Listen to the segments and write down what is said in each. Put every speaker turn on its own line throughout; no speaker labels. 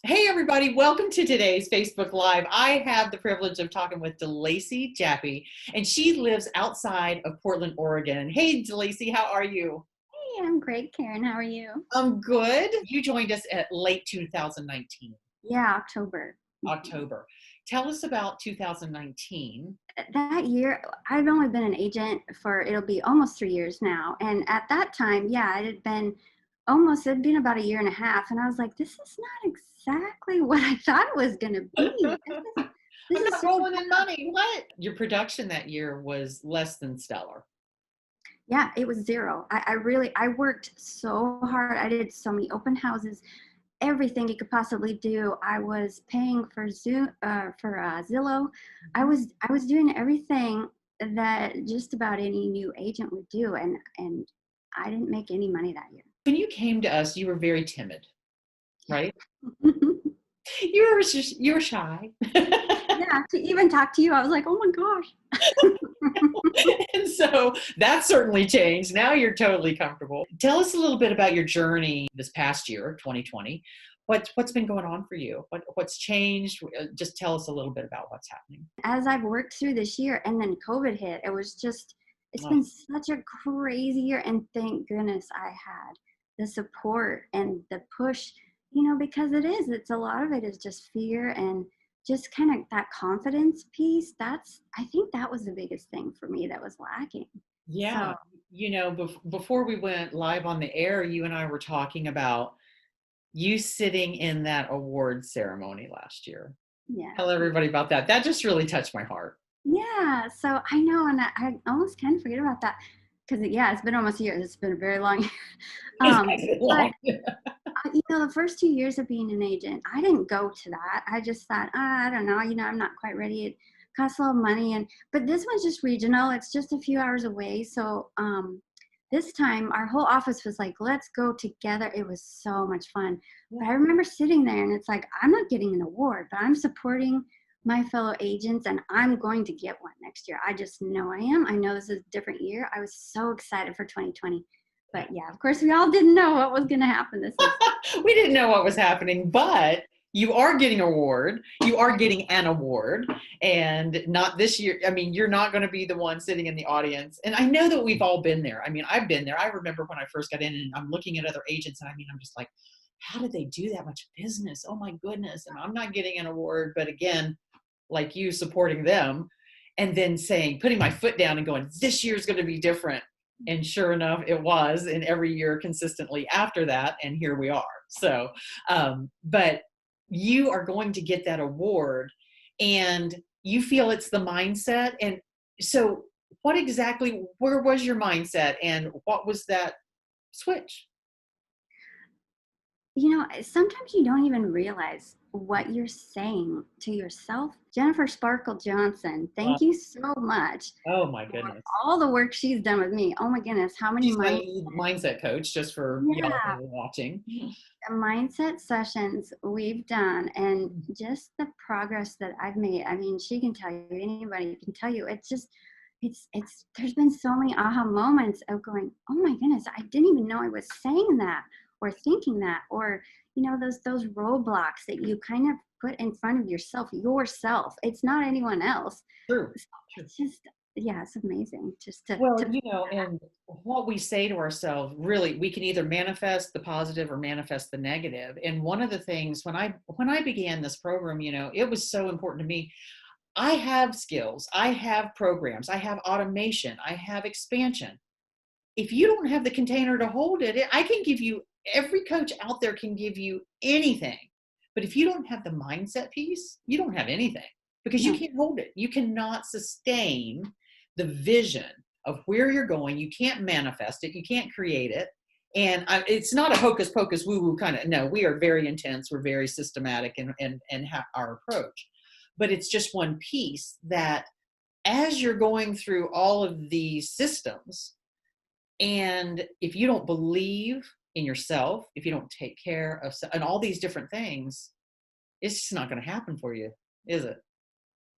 Hey everybody, welcome to today's Facebook Live. I have the privilege of talking with DeLacy Jaffe, and she lives outside of Portland, Oregon. Hey DeLacy, how are you?
Hey, I'm great, Karen. How are you?
I'm good. You joined us at late 2019,
Yeah, October. Mhm.
October. Tell us about 2019.
That year, I've only been an agent for it'll be almost 3 years now. And at that time, yeah, it'd been about a year and a half. And I was like, this is not exactly what I thought it was going to be. This
I'm
is
not
so
rolling in money. What? Your production that year was less than stellar.
Yeah, it was zero. I worked so hard. I did so many open houses, everything you could possibly do. I was paying for Zillow. I was doing everything that just about any new agent would do, and I didn't make any money that year.
When you came to us, you were very timid, right?
Yeah.
You were shy.
Yeah, to even talk to you, I was like, oh my gosh.
And so that certainly changed. Now you're totally comfortable. Tell us a little bit about your journey this past year, 2020. What's been going on for you? What's changed? Just tell us a little bit about what's happening.
As I've worked through this year and then COVID hit, it's
Oh,
been such a crazy year. And thank goodness I had the support and the push, because it's a lot of it is just fear and just kind of that confidence piece. I think that was the biggest thing for me that was lacking.
yeah.
So,
Before we went live on the air, you and I were talking about you sitting in that award ceremony last year.
yeah.
Tell everybody about that. That just really touched my heart.
Yeah, so I know, and I almost kind of forget about that because yeah, it's been almost a year. It's been a very long year.
It's
Um,
been
but
long.
the first 2 years of being an agent, I didn't go to that. I just thought, I don't know, I'm not quite ready. It costs a lot of money, but this one's just regional. It's just a few hours away. So this time, our whole office was like, "Let's go together." It was so much fun. But I remember sitting there, and it's like, I'm not getting an award, but I'm supporting my fellow agents, and I'm going to get one next year. I just know I am. I know this is a different year. I was so excited for 2020. But yeah, of course, we all didn't know what was going to happen.
We didn't know what was happening, but you are getting an award. You are getting an award, and not this year. I mean, you're not going to be the one sitting in the audience. And I know that we've all been there. I mean, I've been there. I remember when I first got in, and I'm looking at other agents, and I mean, I'm just like, how did they do that much business? Oh my goodness! And I'm not getting an award, but again, like you supporting them, and then saying, putting my foot down and going, this year's going to be different. And sure enough, it was, and every year consistently after that, and here we are. So, but you are going to get that award, and you feel it's the mindset. And so, where was your mindset, and what was that switch?
Sometimes you don't even realize what you're saying to yourself. Jennifer Sparkle Johnson,
Uh,
thank you so much
oh my
for
goodness.
all the work she's done with me. Oh my goodness, how many
She's my
months?
lead mindset coach, just for y'all who
Yeah,
are watching.
mindset sessions we've done and just the progress that I've made. I mean, she can tell you, anybody can tell you. It's there's been so many aha moments of going, oh my goodness, I didn't even know I was saying that or thinking that, or those roadblocks that you kind of put in front of yourself. It's not anyone else.
True.
So it's just, yeah, it's amazing just
Well,
to
and what we say to ourselves, really, we can either manifest the positive or manifest the negative. And one of the things when I began this program, it was so important to me. I have skills, I have programs, I have automation, I have expansion. If you don't have the container to hold it, I can give you, every coach out there can give you anything. But if you don't have the mindset piece, you don't have anything, because you
no.
can't hold it. You cannot sustain the vision of where you're going. You can't manifest it. You can't create it. And it's not a hocus pocus woo woo kind of, no, we are very intense. We're very systematic and our approach. But it's just one piece that as you're going through all of these systems, and if you don't believe in yourself, if you don't take care of, and all these different things, it's just not going to happen for you, is it?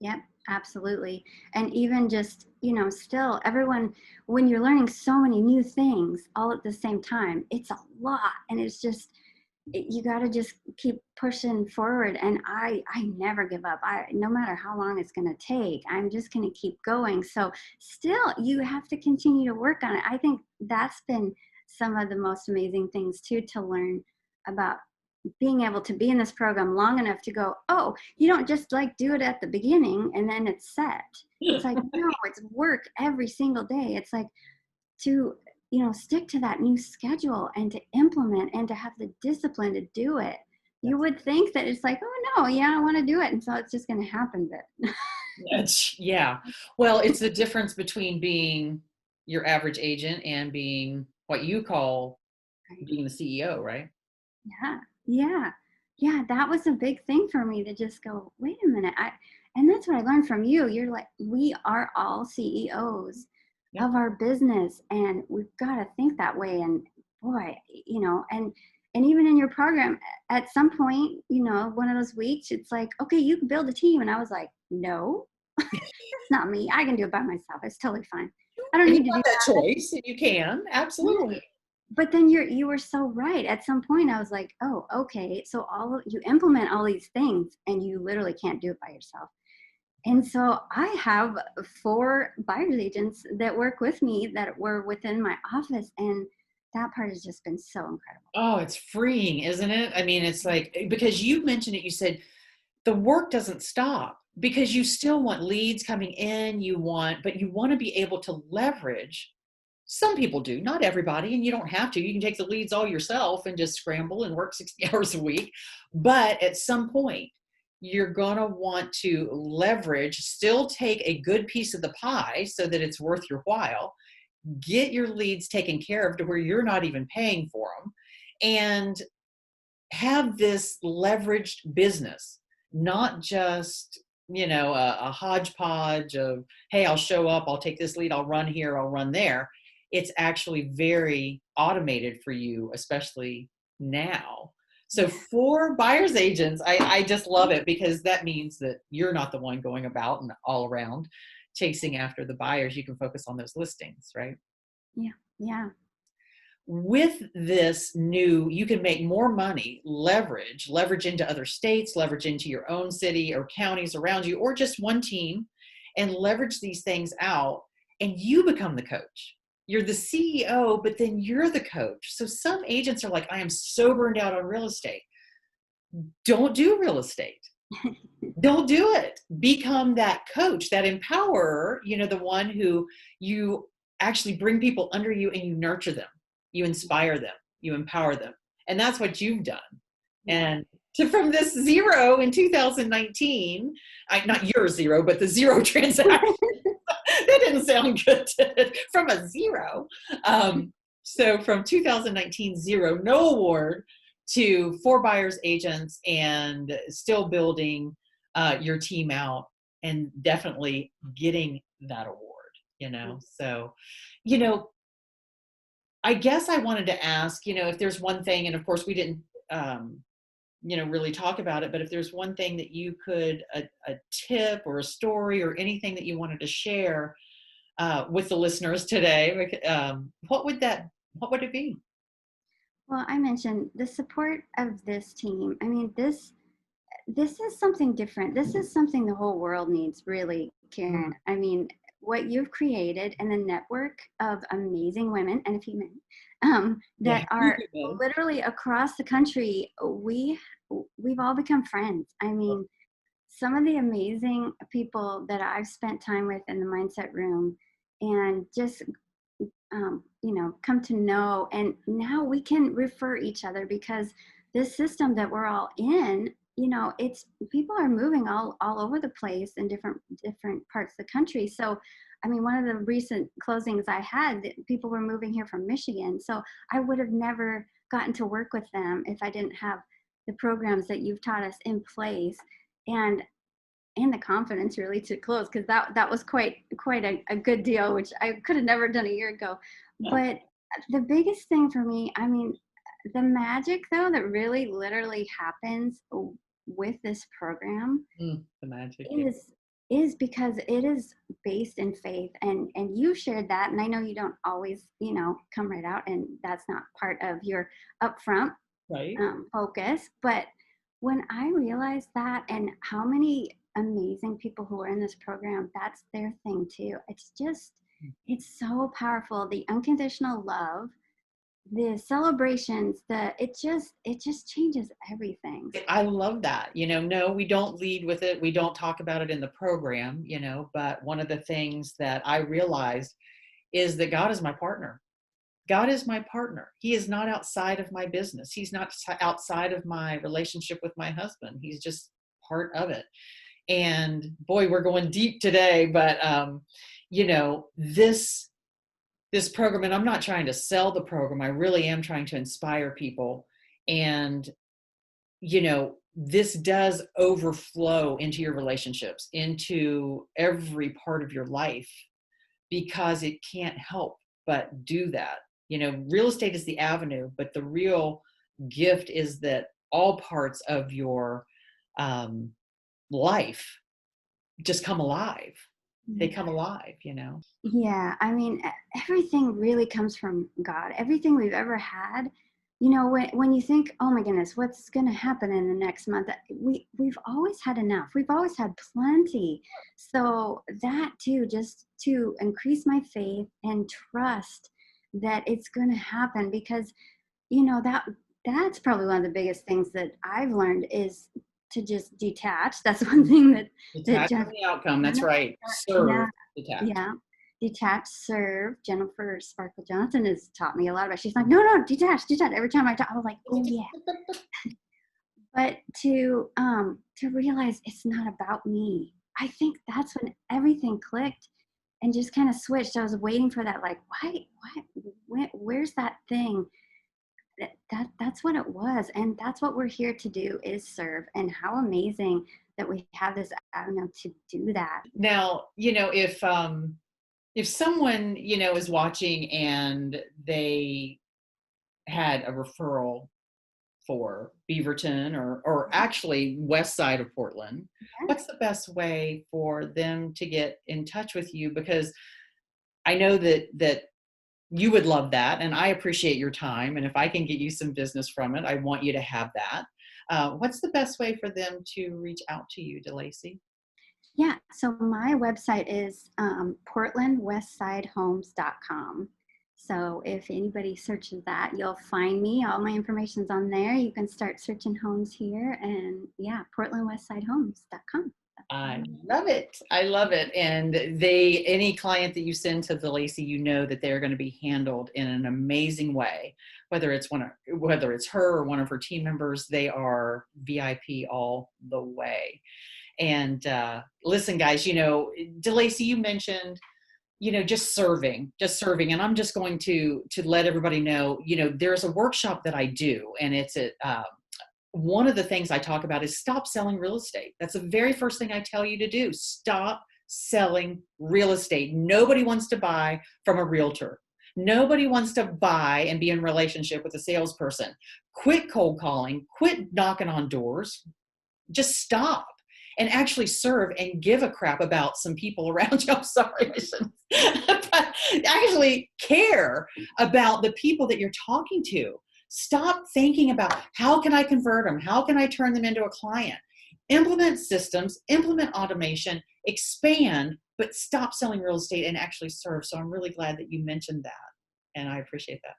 Yep, absolutely. And even just, still everyone, when you're learning so many new things all at the same time, it's a lot. And it's just, you got to just keep pushing forward. And I never give up. No matter how long it's going to take, I'm just going to keep going. So still, you have to continue to work on it. I think that's been some of the most amazing things too, to learn about being able to be in this program long enough to go, oh, you don't just like do it at the beginning and then it's set. It's like, no, it's work every single day. It's like, to stick to that new schedule and to implement and to have the discipline to do it. You would think that it's like, oh no, yeah, I want to do it, and so it's just going to happen. But
Yeah. Well, it's the difference between being your average agent and being what you call being the CEO, right?
yeah, yeah, yeah, that was a big thing for me, to just go, wait a minute. And that's what I learned from you. You're like, we are all CEOs
Yeah.
of our business, and we've got to think that way. And boy, and even in your program, at some point, one of those weeks, it's like, okay, you can build a team. And I was like, no, that's not me. I can do it by myself. It's totally fine. I don't
And you
need to
have
do
that
that.
choice, and you can absolutely.
Right. But then you were so right. At some point, I was like, oh, okay. So you implement all these things, and you literally can't do it by yourself. And so I have 4 buyer's agents that work with me that were within my office, and that part has just been so incredible.
Oh, it's freeing, isn't it? I mean, it's like, because you mentioned it, you said the work doesn't stop because you still want leads coming in, but you want to be able to leverage. Some people do, not everybody, and you don't have to. You can take the leads all yourself and just scramble and work 60 hours a week. But at some point, you're going to want to leverage, still take a good piece of the pie so that it's worth your while, get your leads taken care of to where you're not even paying for them, and have this leveraged business, not just a hodgepodge of, hey, I'll show up, I'll take this lead, I'll run here, I'll run there. It's actually very automated for you, especially now. So for buyers agents, I just love it, because that means that you're not the one going about and all around chasing after the buyers. You can focus on those listings, right?
Yeah. Yeah.
With this new, you can make more money, leverage into other states, leverage into your own city or counties around you, or just one team, and leverage these things out, and you become the coach. You're the CEO, but then you're the coach. So some agents are like, I am so burned out on real estate. Don't do real estate. Don't do it. Become that coach, that empowerer, the one who you actually bring people under you and you nurture them, you inspire them, you empower them. And that's what you've done.
Yeah.
And from this zero in 2019, not your zero, but the zero transaction, that didn't sound good. From a zero. So from 2019, zero, no award, to 4 buyers agents, and still building your team out, and definitely getting that award. So, you know, I guess I wanted to ask, if there's one thing, and of course we didn't, really talk about it, but if there's one thing that you could, a tip or a story or anything that you wanted to share with the listeners today, what would it be?
Well, I mentioned the support of this team. I mean, this is something different. This is something the whole world needs, really,
Mm,
Karen. I mean, what you've created, and the network of amazing women and a few men
yeah.
that are literally across the country. We've all become friends. I mean, some of the amazing people that I've spent time with in the mindset room, and just come to know. And now we can refer each other, because this system that we're all in, it's people are moving all over the place in different parts of the country. So I mean, one of the recent closings I had, people were moving here from Michigan, so I would have never gotten to work with them if I didn't have the programs that you've taught us in place. And the confidence, really, to close, because that was quite a good deal, which I could have never done a year ago. But the biggest thing for me, I mean, the magic though that really literally happens with this program
The magic. Yeah.
is because it is based in faith. And you shared that, and I know you don't always come right out, and that's not part of your upfront,
Right.
focus. But when I realized that, and how many amazing people who are in this program, that's their thing too. It's just, it's so powerful. The unconditional love, the celebrations, it just changes everything.
I love that. No, we don't lead with it. We don't talk about it in the program, but one of the things that I realized is that God is my partner. God is my partner. He is not outside of my business. He's not outside of my relationship with my husband. He's just part of it. And boy, we're going deep today, but this program, and I'm not trying to sell the program. I really am trying to inspire people. And this does overflow into your relationships, into every part of your life, because it can't help but do that. Real estate is the avenue, but the real gift is that all parts of your life just come alive. They come alive.
Yeah, I mean, everything really comes from God. Everything we've ever had, when you think, oh my goodness, what's going to happen in the next month? We've always had enough. We've always had plenty. So that too, just to increase my faith and trust that it's going to happen, because that's probably one of the biggest things that I've learned is to just detach. That's one thing that
Detach
just,
from the outcome. That's right.
yeah,
Serve. Detach.
yeah. Detach, serve. Jennifer Sparkle Johnson has taught me a lot about. She's like, no, detach, detach. Every time I talk, I was like, oh yeah. But to realize it's not about me. I think that's when everything clicked and just kind of switched. I was waiting for that, like, where's that thing? That's what it was, and that's what we're here to do, is serve. And how amazing that we have this avenue to do that.
Now, if someone, is watching and they had a referral for Beaverton or actually west side of Portland, what's the best way for them to get in touch with you? Because I know that you would love that, and I appreciate your time. And if I can get you some business from it, I want you to have that. What's the best way for them to reach out to you, DeLacy?
Yeah, so my website is portlandwestsidehomes.com. So if anybody searches that, you'll find me. All my information's on there. You can start searching homes here, and yeah, portlandwestsidehomes.com.
I love it. I love it. And any client that you send to DeLacy, that they're going to be handled in an amazing way. Whether it's her or one of her team members, they are VIP all the way. And listen, guys, DeLacy, you mentioned, just serving. And I'm just going to let everybody know, there's a workshop that I do, and it's at one of the things I talk about is stop selling real estate. That's the very first thing I tell you to do. Stop selling real estate. Nobody wants to buy from a realtor. Nobody wants to buy and be in relationship with a salesperson. Quit cold calling. Quit knocking on doors. Just stop and actually serve and give a crap about some people around you. I'm sorry, I shouldn't. But actually care about the people that you're talking to. Stop thinking about how can I convert them? How can I turn them into a client? Implement systems, implement automation, expand, but stop selling real estate and actually serve. So I'm really glad that you mentioned that. And I appreciate that.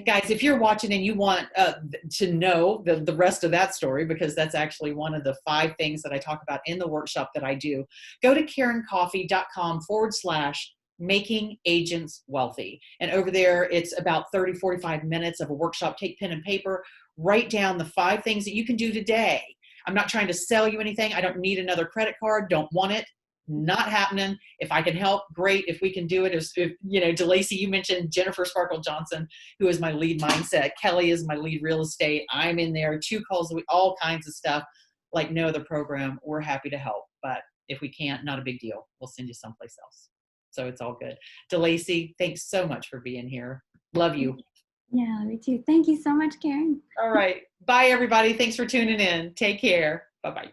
Guys, if you're watching and you want to know the rest of that story, because that's actually one of the 5 things that I talk about in the workshop that I do, go to KarenCoffey.com/making agents wealthy. And over there, it's about 30, 45 minutes of a workshop. Take pen and paper, write down the 5 things that you can do today. I'm not trying to sell you anything. I don't need another credit card. Don't want it. Not happening. If I can help, great. If we can do it, DeLacy, you mentioned Jennifer Sparkle Johnson, who is my lead mindset. Kelly is my lead real estate. I'm in there, 2 calls a week, all kinds of stuff. Like no other program, we're happy to help. But if we can't, not a big deal. We'll send you someplace else. So it's all good. DeLacy, thanks so much for being here. Love you.
Yeah, me too. Thank you so much, Karen.
All right. Bye, everybody. Thanks for tuning in. Take care. Bye-bye.